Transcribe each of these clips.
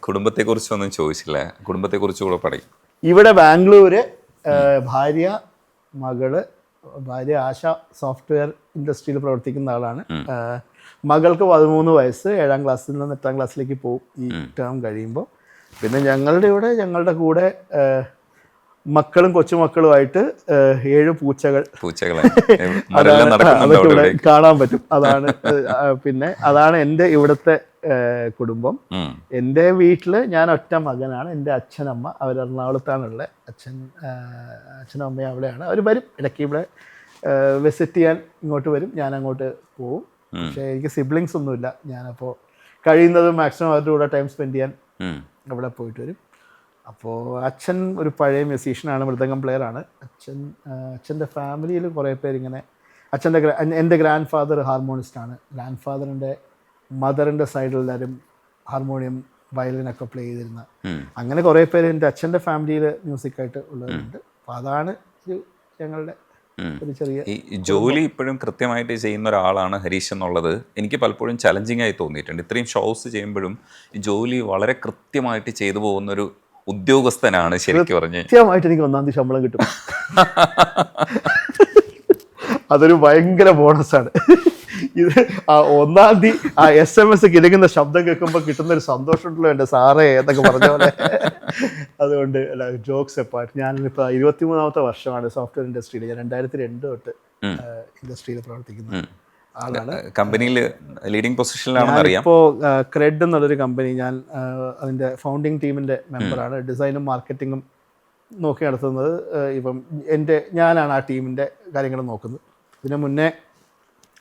കുടുംബത്തെക്കുറിച്ചൊന്നും ചോദിച്ചില്ല. കുടുംബത്തെക്കുറിച്ച് കൂടെ പറയും. ഇവിടെ ബാംഗ്ലൂര് ഭാര്യ, മകള്. ഭാര്യ ആശ സോഫ്റ്റ്വെയർ ഇൻഡസ്ട്രിയിൽ പ്രവർത്തിക്കുന്ന ആളാണ്. മകൾക്ക് 13 വയസ്സ്, 7ാം ക്ലാസ്സിൽ നിന്ന് 8ാം ക്ലാസ്സിലേക്ക് പോകും ഈ ടേം കഴിയുമ്പോൾ. പിന്നെ ഞങ്ങളുടെ കൂടെ മക്കളും കൊച്ചുമക്കളുമായിട്ട് 7 പൂച്ചകളെ അതൊക്കെ ഇവിടെ കാണാൻ പറ്റും. അതാണ് പിന്നെ അതാണ് എൻ്റെ ഇവിടുത്തെ കുടുംബം. എൻ്റെ വീട്ടിൽ ഞാൻ ഒറ്റ മകനാണ്. എൻ്റെ അച്ഛനമ്മ അവർ എറണാകുളത്താണുള്ളത്. അച്ഛനും അമ്മയും അവിടെയാണ്. അവർ വരും ഇടയ്ക്ക് ഇവിടെ വിസിറ്റ് ചെയ്യാൻ ഇങ്ങോട്ട് വരും, ഞാൻ അങ്ങോട്ട് പോവും. പക്ഷേ എനിക്ക് സിബ്ലിങ്സ് ഒന്നുമില്ല. ഞാനപ്പോൾ കഴിയുന്നതും മാക്സിമം അവരുടെ കൂടെ ടൈം സ്പെൻഡ് ചെയ്യാൻ അവിടെ പോയിട്ട് വരും. അപ്പോൾ അച്ഛൻ ഒരു പഴയ മ്യൂസീഷ്യനാണ്, മൃദംഗം പ്ലെയറാണ്. അച്ഛൻ്റെ ഫാമിലിയിൽ കുറേ പേരിങ്ങനെ എൻ്റെ ഗ്രാൻഡ് ഫാദർ ഹാർമോണിസ്റ്റാണ്. ഗ്രാൻഡ് ഫാദറിൻ്റെ മദറിൻ്റെ സൈഡിലെല്ലാവരും ഹാർമോണിയം, വയലിനൊക്കെ പ്ലേ ചെയ്തിരുന്ന അങ്ങനെ കുറേ പേര് എൻ്റെ അച്ഛൻ്റെ ഫാമിലിയിൽ മ്യൂസിക്കായിട്ട് ഉള്ളവരുണ്ട്. അപ്പോൾ അതാണ് ഞങ്ങളുടെ ഒരു ചെറിയ ഈ ജോലി ഇപ്പോഴും കൃത്യമായിട്ട് ചെയ്യുന്ന ഒരാളാണ് ഹരീഷ് എന്നുള്ളത് എനിക്ക് പലപ്പോഴും ചലഞ്ചിങ് ആയി തോന്നിയിട്ടുണ്ട്. ഇത്രയും ഷോസ് ചെയ്യുമ്പോഴും ഈ ജോലി വളരെ കൃത്യമായിട്ട് ചെയ്തു പോകുന്നൊരു ഉദ്യോഗസ്ഥനാണ് ശരിക്കും പറഞ്ഞ്. കൃത്യമായിട്ട് എനിക്ക് 1ാം തീയതി ശമ്പളം കിട്ടും. അതൊരു ഭയങ്കര ബോണസാണ്. ഇത് 1ാം തീയതി ആ SMS കിടക്കുന്ന ശബ്ദം കേൾക്കുമ്പോൾ കിട്ടുന്നൊരു സന്തോഷമുണ്ടല്ലോ എൻ്റെ സാറേ എന്നൊക്കെ പറഞ്ഞ പോലെ. അതുകൊണ്ട് അല്ല, ജോക്സ് എപ്പാട്ട്, ഞാനിപ്പോൾ 23ാമത്തെ വർഷമാണ് സോഫ്റ്റ്വെയർ ഇൻഡസ്ട്രിയിൽ. ഞാൻ 2002 തൊട്ട് ഇൻഡസ്ട്രിയിൽ പ്രവർത്തിക്കുന്ന ആളാണ്. കമ്പനിയിൽ ലീഡിംഗ് പൊസിഷനിലാണെന്ന് അറിയാം. ഇപ്പോൾ ക്രെഡ് എന്നുള്ളൊരു കമ്പനി, ഞാൻ അതിൻ്റെ ഫൗണ്ടിങ് ടീമിൻ്റെ മെമ്പറാണ്. ഡിസൈനും മാർക്കറ്റിങ്ങും നോക്കി നടത്തുന്നത് ഇപ്പം ഞാനാണ് ആ ടീമിൻ്റെ കാര്യങ്ങൾ നോക്കുന്നത്. ഇതിന് മുന്നേ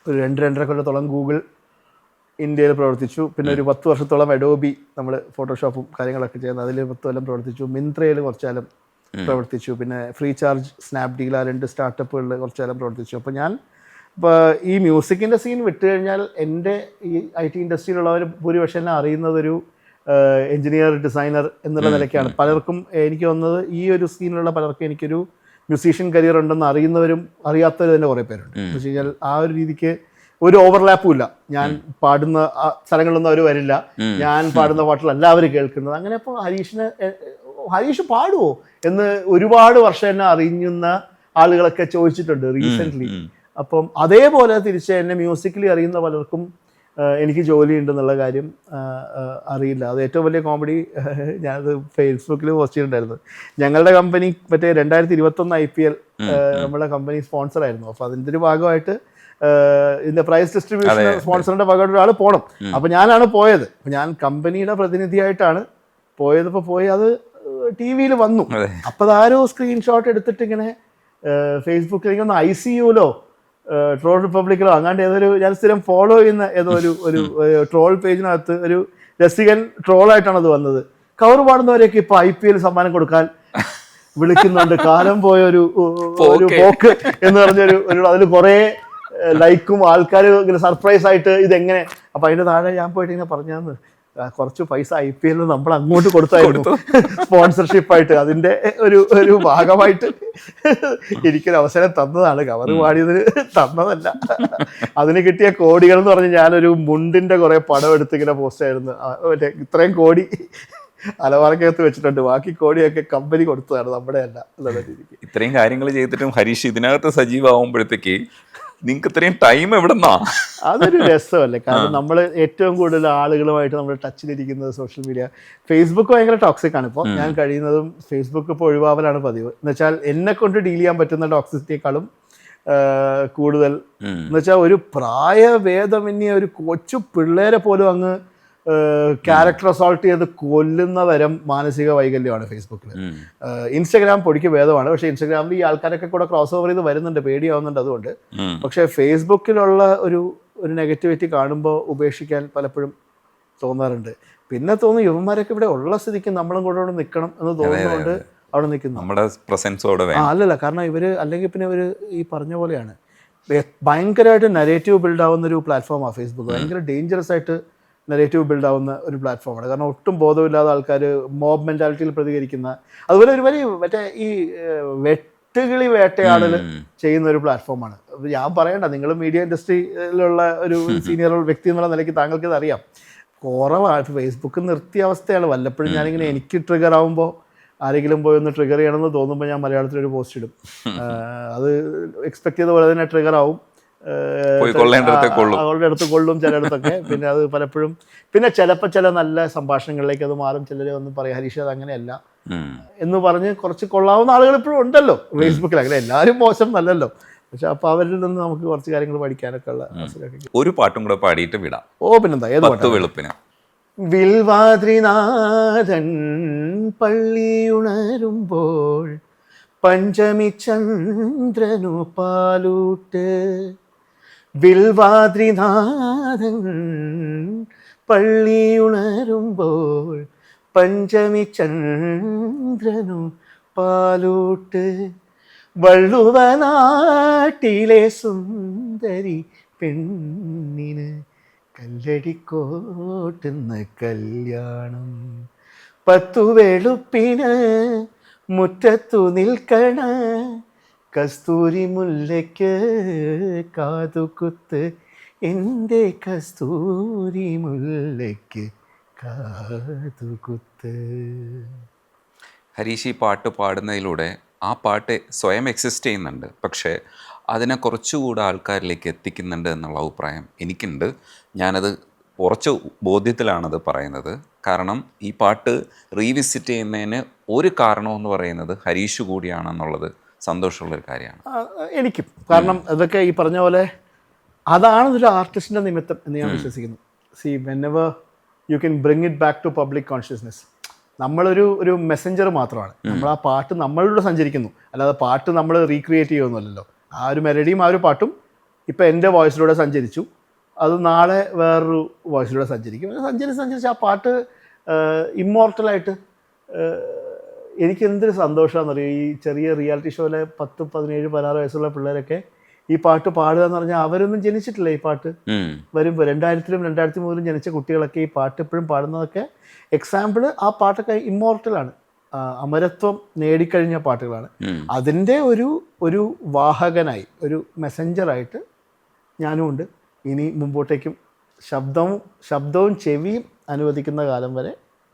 ഒരു 2-2.5 കൊല്ലത്തോളം ഗൂഗിൾ ഇന്ത്യയിൽ പ്രവർത്തിച്ചു. പിന്നെ ഒരു 10 വർഷത്തോളം അഡോബി, നമ്മൾ ഫോട്ടോഷോപ്പും കാര്യങ്ങളൊക്കെ ചെയ്യുന്നത്, അതിൽ 10 കൊല്ലം പ്രവർത്തിച്ചു. മിന്ത്രയിൽ കുറച്ചാലും പ്രവർത്തിച്ചു. പിന്നെ ഫ്രീ ചാർജ്, സ്നാപ്ഡീൽ, ആ 2 സ്റ്റാർട്ടപ്പുകളിൽ കുറച്ചാലും പ്രവർത്തിച്ചു. അപ്പോൾ ഞാൻ ഇപ്പോൾ ഈ മ്യൂസിക്കിൻ്റെ സീൻ വിട്ട് കഴിഞ്ഞാൽ എൻ്റെ ഈ IT ഇൻഡസ്ട്രിയിലുള്ളവർ ഭൂരിപക്ഷം എന്നെ അറിയുന്നതൊരു എൻജിനീയർ, ഡിസൈനർ എന്നുള്ള നിലയ്ക്കാണ്. പലർക്കും എനിക്ക് തോന്നുന്നത് ഈ ഒരു സീനിലുള്ള പലർക്കും എനിക്കൊരു മ്യൂസീഷ്യൻ കരിയർ ഉണ്ടെന്ന് അറിയുന്നവരും അറിയാത്തവരും തന്നെ കുറേ പേരുണ്ട്. എന്ന് വെച്ച് കഴിഞ്ഞാൽ ആ ഒരു രീതിക്ക് ഒരു ഓവർലാപ്പും ഇല്ല. ഞാൻ പാടുന്ന സ്ഥലങ്ങളിലൊന്നും അവർ വരില്ല, ഞാൻ പാടുന്ന പാട്ടിലല്ല അവർ കേൾക്കുന്നത്. അങ്ങനെ ഇപ്പോൾ ഹരീഷ് പാടുമോ എന്ന് ഒരുപാട് വർഷം എന്നെ അറിയുന്ന ആളുകളൊക്കെ ചോദിച്ചിട്ടുണ്ട് റീസെൻ്റ്ലി. അപ്പം അതേപോലെ തിരിച്ച് എന്നെ മ്യൂസിക്കലി അറിയുന്ന പലർക്കും എനിക്ക് ജോലി ഉണ്ടെന്നുള്ള കാര്യം അറിയില്ല. അത് ഏറ്റവും വലിയ കോമഡി, ഞാനത് ഫേസ്ബുക്കിൽ പോസ്റ്റ് ചെയ്തിട്ടുണ്ടായിരുന്നു. ഞങ്ങളുടെ കമ്പനി മറ്റേ 2021 IPL നമ്മുടെ കമ്പനി സ്പോൺസർ ആയിരുന്നു. അപ്പോൾ അതിൻ്റെ ഒരു ഭാഗമായിട്ട് ഇതിൻ്റെ പ്രൈസ് ഡിസ്ട്രിബ്യൂഷൻ സ്പോൺസറിൻ്റെ ഭാഗമായിട്ട് ഒരാൾ പോകണം. അപ്പോൾ ഞാനാണ് പോയത്. അപ്പോൾ ഞാൻ കമ്പനിയുടെ പ്രതിനിധിയായിട്ടാണ് പോയത്. ഇപ്പോൾ പോയി അത് TV വന്നു. അപ്പോൾ അതാരോ സ്ക്രീൻഷോട്ട് എടുത്തിട്ട് ഇങ്ങനെ ഫേസ്ബുക്കിലേക്ക് ഒന്ന് ICUലോ ട്രോൾ റിപ്പബ്ലിക്കിലോ അങ്ങാണ്ട് ഏതൊരു, ഞാൻ സ്ഥിരം ഫോളോ ചെയ്യുന്ന ഏതോ ഒരു ട്രോൾ പേജിനകത്ത് ഒരു രസികൻ ട്രോളായിട്ടാണ് അത് വന്നത്. കവർ പാടുന്നവരെയൊക്കെ ഇപ്പോൾ IPL സമ്മാനം കൊടുക്കാൻ വിളിക്കുന്നുണ്ട്, കാലം പോയൊരു പോക്ക് എന്ന് പറഞ്ഞൊരു അതിൽ കുറേ ലൈക്കും ആൾക്കാർ ഇങ്ങനെ സർപ്രൈസ് ആയിട്ട് ഇതെങ്ങനെ. അപ്പം അതിൻ്റെ താഴെ ഞാൻ പോയിട്ട് ഇങ്ങനെ പറഞ്ഞാന്ന്, കുറച്ച് പൈസ IPL നമ്മൾ അങ്ങോട്ട് കൊടുത്തായിരുന്നു സ്പോൺസർഷിപ്പായിട്ട്. അതിൻ്റെ ഒരു ഭാഗമായിട്ട് എനിക്കൊരു അവസരം തന്നതാണ്. കവർ പാടിയതിന് തന്നതല്ല. അതിന് കിട്ടിയ കോടികൾ എന്ന് പറഞ്ഞ് ഞാനൊരു മുണ്ടിൻ്റെ കുറേ പടം എടുത്ത് ഇങ്ങനെ പോസ്റ്റ് ആയിരുന്നു. മറ്റേ ഇത്രയും കോടി അലവാറക്കകത്ത് വെച്ചിട്ടുണ്ട്, ബാക്കി കോടിയൊക്കെ കമ്പനി കൊടുത്തതാണ്, നമ്മുടെ അല്ല എന്നുള്ള രീതിക്ക്. ഇത്രയും കാര്യങ്ങൾ ചെയ്തിട്ടും ഹരീഷ് ഇതിനകത്ത് സജീവമാകുമ്പോഴത്തേക്ക് നിങ്ങൾക്ക് ഇത്രയും ടൈം എവിടെന്നാ? അതൊരു രസമല്ലേ. കാരണം നമ്മൾ ഏറ്റവും കൂടുതൽ ആളുകളുമായിട്ട് നമ്മൾ ടച്ചിലിരിക്കുന്നത് സോഷ്യൽ മീഡിയ. ഫേസ്ബുക്ക് ഭയങ്കര ടോക്സിക് ആണ്. ഇപ്പോൾ ഞാൻ കഴിയുന്നതും ഫേസ്ബുക്ക് ഇപ്പോൾ ഒഴിവാവലാണ് പതിവ്. എന്ന് വെച്ചാൽ എന്നെ കൊണ്ട് ഡീൽ ചെയ്യാൻ പറ്റുന്ന ടോക്സിസിറ്റിയേക്കാളും കൂടുതൽ എന്ന് വെച്ചാൽ ഒരു പ്രായഭേദമന്യേ ഒരു കൊച്ചു പിള്ളേരെ പോലും അങ്ങ് ക്യാരക്ടർ അസോൾട്ട് ചെയ്ത് കൊല്ലുന്ന തരം മാനസിക വൈകല്യമാണ് ഫേസ്ബുക്കിൽ. ഇൻസ്റ്റഗ്രാം പൊടിക്ക് ഭേദമാണ്. പക്ഷേ ഇൻസ്റ്റഗ്രാമിൽ ഈ ആൾക്കാരൊക്കെ കൂടെ ക്രോസ് ഓവർ ചെയ്ത് വരുന്നുണ്ട്, പേടിയാവുന്നുണ്ട് അതുകൊണ്ട്. പക്ഷേ ഫേസ്ബുക്കിലുള്ള ഒരു നെഗറ്റിവിറ്റി കാണുമ്പോൾ ഉപേക്ഷിക്കാൻ പലപ്പോഴും തോന്നാറുണ്ട്. പിന്നെ തോന്നുന്നു യുവന്മാരൊക്കെ ഇവിടെ ഉള്ള സ്ഥിതിക്ക് നമ്മളും കൂടെ അവിടെ നിൽക്കണം എന്ന് തോന്നുന്നതുകൊണ്ട് അവിടെ നിൽക്കുന്നു. നമ്മുടെ പ്രസൻസോടെ അല്ലല്ല, കാരണം ഇവർ അല്ലെങ്കിൽ പിന്നെ ഇവർ ഈ പറഞ്ഞ പോലെയാണ്, ഭയങ്കരമായിട്ട് നരേറ്റീവ് ബിൽഡ് ആവുന്ന ഒരു പ്ലാറ്റ്ഫോമാണ് ഫേസ്ബുക്ക്. ഭയങ്കര ഡേഞ്ചറസ് ആയിട്ട് നെഗറ്റീവ് ബിൽഡ് ആവുന്ന ഒരു പ്ലാറ്റ്ഫോമാണ്. കാരണം ഒട്ടും ബോധമില്ലാത്ത ആൾക്കാർ മോബ് മെൻറ്റാലിറ്റിയിൽ പ്രതികരിക്കുന്ന, അതുപോലെ ഒരു വലിയ മറ്റേ ഈ വെട്ടുകിളി വേട്ടയാടൽ ചെയ്യുന്ന ഒരു പ്ലാറ്റ്ഫോമാണ്. ഞാൻ പറയണ്ട, നിങ്ങൾ മീഡിയ ഇൻഡസ്ട്രിയിലുള്ള ഒരു സീനിയർ വ്യക്തി എന്നുള്ള നിലയ്ക്ക് താങ്കൾക്ക് ഇത് അറിയാം. കുറവാണ്. ഫേസ്ബുക്ക് നിർത്തിയ അവസ്ഥയാണ്. വല്ലപ്പോഴും ഞാനിങ്ങനെ എനിക്ക് ട്രിഗർ ആകുമ്പോൾ ആരെങ്കിലും പോയി ഒന്ന് ട്രിഗർ ചെയ്യണമെന്ന് തോന്നുമ്പോൾ ഞാൻ മലയാളത്തിലൊരു പോസ്റ്റ് ഇടും. അത് എക്സ്പെക്ട് ചെയ്ത പോലെ തന്നെ ട്രിഗർ ആവും. അവളുടെ അടുത്ത് കൊള്ളും ചിലയിടത്തൊക്കെ. പിന്നെ അത് പലപ്പോഴും പിന്നെ ചിലപ്പോൾ ചില നല്ല സംഭാഷണങ്ങളിലേക്ക് അത് മാറും. ചിലർ ഒന്ന് പറയും ഹരീഷ് അത് അങ്ങനെയല്ല എന്ന് പറഞ്ഞ് കുറച്ച് കൊള്ളാവുന്ന ആളുകൾ ഇപ്പോഴും ഉണ്ടല്ലോ ഫേസ്ബുക്കിൽ. അങ്ങനെ എല്ലാവരും മോശം നല്ലല്ലോ. പക്ഷെ അപ്പോൾ അവരിൽ നിന്ന് നമുക്ക് കുറച്ച് കാര്യങ്ങൾ പഠിക്കാനൊക്കെ ഉള്ള അവസരമൊക്കെ. ഒരു പാട്ടും കൂടെ പാടിയിട്ട് വിടാം. പിന്നെന്താ, ഏത് പാട്ട്? വെളുപ്പിന്. വിൽവാദ്രിനാഥൻ പള്ളിയുണരുമ്പോൾ പഞ്ചമി ചന്ദ്രനു പാലൂട്ട്. വിൽവാദ്രിനാഥൻ പള്ളിയുണരുമ്പോൾ പഞ്ചമി ചന്ദ്രനു പാലൂട്ട്. വള്ളുവനാട്ടിലെ സുന്ദരി പെണ്ണിന് കല്ലടിക്കോട്ടുന്ന കല്യാണം. 10 വെളുപ്പിന് മുറ്റത്തു നിൽക്കണ കസ്തൂരി മുല്ലയ്ക്ക് കാതുകുത്ത്. എൻ്റെ കസ്തൂരി മുല്ലയ്ക്ക് കാതുകുത്ത്. ഹരീഷ് ഈ പാട്ട് പാടുന്നതിലൂടെ ആ പാട്ട് സ്വയം എക്സിസ്റ്റ് ചെയ്യുന്നുണ്ട്, പക്ഷേ അതിനെ കുറച്ചുകൂടെ ആൾക്കാരിലേക്ക് എത്തിക്കുന്നുണ്ട് എന്നുള്ള അഭിപ്രായം എനിക്കുണ്ട്. ഞാനത് കുറച്ച് ബോധ്യത്തിലാണത് പറയുന്നത്. കാരണം ഈ പാട്ട് റീവിസിറ്റ് ചെയ്യുന്നതിന് ഒരു കാരണമെന്ന് പറയുന്നത് ഹരീഷ് കൂടിയാണെന്നുള്ളത് സന്തോഷമുള്ളൊരു കാര്യമാണ് എനിക്കും. കാരണം അതൊക്കെ ഈ പറഞ്ഞ പോലെ അതാണ് ഒരു ആർട്ടിസ്റ്റിൻ്റെ നിമിത്തം എന്ന് ഞാൻ വിശ്വസിക്കുന്നു. whenever you can bring it back to public consciousness. നമ്മളൊരു മെസ്സഞ്ചർ മാത്രമാണ്. നമ്മൾ ആ പാട്ട് നമ്മളിലൂടെ സഞ്ചരിക്കുന്നു, അല്ലാതെ പാട്ട് നമ്മൾ റീക്രിയേറ്റ് ചെയ്യുമെന്നല്ലോ. ആ ഒരു മെലഡിയും ആ ഒരു പാട്ടും ഇപ്പം എൻ്റെ വോയിസിലൂടെ സഞ്ചരിച്ചു, അത് നാളെ വേറൊരു വോയിസിലൂടെ സഞ്ചരിക്കും. സഞ്ചരിച്ച് ആ പാട്ട് ഇമ്മോർട്ടലായിട്ട് എനിക്ക് എന്തൊരു സന്തോഷമാണെന്നറിയോ. ഈ ചെറിയ റിയാലിറ്റി ഷോയിലെ 10, 17, 16 വയസ്സുള്ള പിള്ളേരൊക്കെ ഈ പാട്ട് പാടുക എന്ന് പറഞ്ഞാൽ അവരൊന്നും ജനിച്ചിട്ടില്ല. ഈ പാട്ട് വരുമ്പോൾ 2000-ലും 2003-ലും ജനിച്ച കുട്ടികളൊക്കെ ഈ പാട്ട് ഇപ്പോഴും പാടുന്നതൊക്കെ എക്സാമ്പിൾ. ആ പാട്ടൊക്കെ ഇമ്മോർട്ടലാണ്, അമരത്വം നേടിക്കഴിഞ്ഞ പാട്ടുകളാണ്. അതിൻ്റെ ഒരു വാഹകനായി, ഒരു മെസ്സഞ്ചറായിട്ട് ഞാനും ഉണ്ട്. ഇനി മുമ്പോട്ടേക്കും ശബ്ദവും ചെവിയും അനുവദിക്കുന്ന കാലം വരെ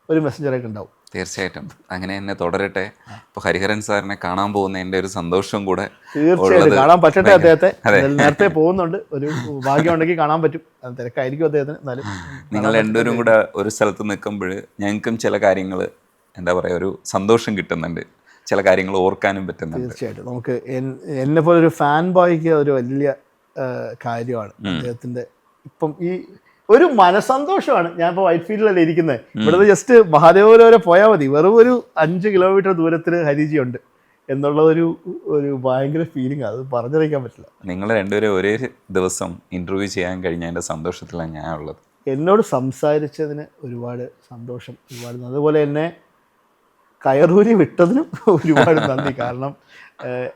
ഒരു മെസ്സഞ്ചറായിട്ട് ഉണ്ടാവും. തീർച്ചയായിട്ടും അങ്ങനെ തന്നെ തുടരട്ടെ. ഇപ്പോൾ ഹരിഹരൻ സാറിനെ കാണാൻ പോകുന്നതിൻ്റെ ഒരു സന്തോഷം കൂടെ തീർച്ചയായിട്ടും കാണാൻ പറ്റട്ടെ. അദ്ദേഹത്തെ നേരത്തെ പോകുന്നുണ്ട്, ഒരു ഭാഗ്യം ഉണ്ടെങ്കിൽ കാണാൻ പറ്റും. തിരക്കായിരിക്കും അദ്ദേഹത്തിന്. എന്നാലും നിങ്ങൾ രണ്ടുപേരും കൂടെ ഒരു സ്ഥലത്ത് നിൽക്കുമ്പോൾ ഞങ്ങൾക്കും ചില കാര്യങ്ങൾ എന്താ പറയുക, ഒരു സന്തോഷം കിട്ടുന്നുണ്ട്, ചില കാര്യങ്ങൾ ഓർക്കാനും പറ്റുന്നുണ്ട്. തീർച്ചയായിട്ടും നമുക്ക് എന്നെ പോലെ ഒരു ഫാൻ ബോയ്ക്ക് ഒരു വലിയ കാര്യമാണ് അദ്ദേഹത്തിൻ്റെ. ഇപ്പം ഈ ഒരു മനസന്തോഷമാണ്. ഞാനിപ്പോൾ വൈറ്റ് ഫീൽഡിലല്ലേ ഇരിക്കുന്നത്. ഇവിടുന്ന് ജസ്റ്റ് മഹാദേവപുരം വരെ പോയാൽ മതി, വെറും ഒരു 5 കിലോമീറ്റർ ദൂരത്തിൽ ഹരിജി ഉണ്ട് എന്നുള്ളതൊരു ഭയങ്കര ഫീലിംഗ്. അത് പറഞ്ഞറിയിക്കാൻ പറ്റില്ല. നിങ്ങൾ രണ്ടുപേരും ഒരേ ദിവസം ഇൻ്റർവ്യൂ ചെയ്യാൻ കഴിഞ്ഞതിൻ്റെ സന്തോഷത്തിലാണ് ഞാൻ ഉള്ളത്. എന്നോട് സംസാരിച്ചതിന് ഒരുപാട് സന്തോഷം, ഒരുപാട്. അതുപോലെ എന്നെ കയറൂരി വിട്ടതിനും ഒരുപാട് നന്ദി. കാരണം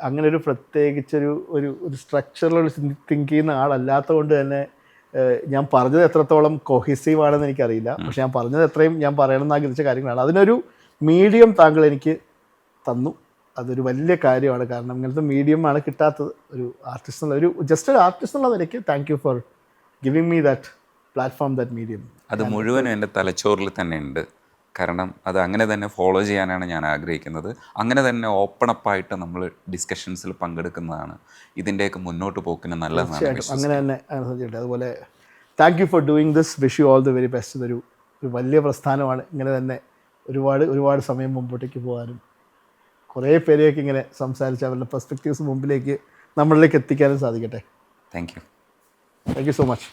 അങ്ങനെ ഒരു പ്രത്യേകിച്ചൊരു സ്ട്രക്ചറിൽ തിങ്ക് ചെയ്യുന്ന ആളല്ലാത്തത് കൊണ്ട് തന്നെ ഞാൻ പറഞ്ഞത് എത്രത്തോളം കൊഹീസീവ് ആണെന്ന് എനിക്കറിയില്ല. പക്ഷെ ഞാൻ പറഞ്ഞത് എത്രയും ഞാൻ പറയണമെന്ന് ആഗ്രഹിച്ച കാര്യങ്ങളാണ്. അതിനൊരു മീഡിയം താങ്കൾ എനിക്ക് തന്നു, അതൊരു വലിയ കാര്യമാണ്. കാരണം ഇങ്ങനത്തെ മീഡിയമാണ് കിട്ടാത്തത് ഒരു ആർട്ടിസ്റ്റ് എന്നുള്ള ജസ്റ്റ് ഒരു ആർട്ടിസ്റ്റ് എന്നുള്ള നിലയ്ക്ക്. Thank you for giving me that platform, that medium. അത് മുഴുവനും എൻ്റെ തലച്ചോറിൽ തന്നെ ഉണ്ട്. കാരണം അത് അങ്ങനെ തന്നെ ഫോളോ ചെയ്യാനാണ് ഞാൻ ആഗ്രഹിക്കുന്നത്. അങ്ങനെ തന്നെ ഓപ്പണപ്പായിട്ട് നമ്മൾ ഡിസ്കഷൻസിൽ പങ്കെടുക്കുന്നതാണ് ഇതിൻ്റെയൊക്കെ മുന്നോട്ട് പോക്കിന് നല്ലതാണ്. അങ്ങനെ തന്നെ സഞ്ചരിക്കട്ടെ. അതുപോലെ thank you for doing this. Wish you all the very best. ഇതൊരു വലിയ പ്രസ്ഥാനമാണ്. ഇങ്ങനെ തന്നെ ഒരുപാട് സമയം മുമ്പോട്ടേക്ക് പോകാനും കുറേ പേരെയൊക്കെ ഇങ്ങനെ സംസാരിച്ച് അവരുടെ പെർസ്പെക്റ്റീവ്സ് മുമ്പിലേക്ക് നമ്മളിലേക്ക് എത്തിക്കാനും സാധിക്കട്ടെ. Thank you so much.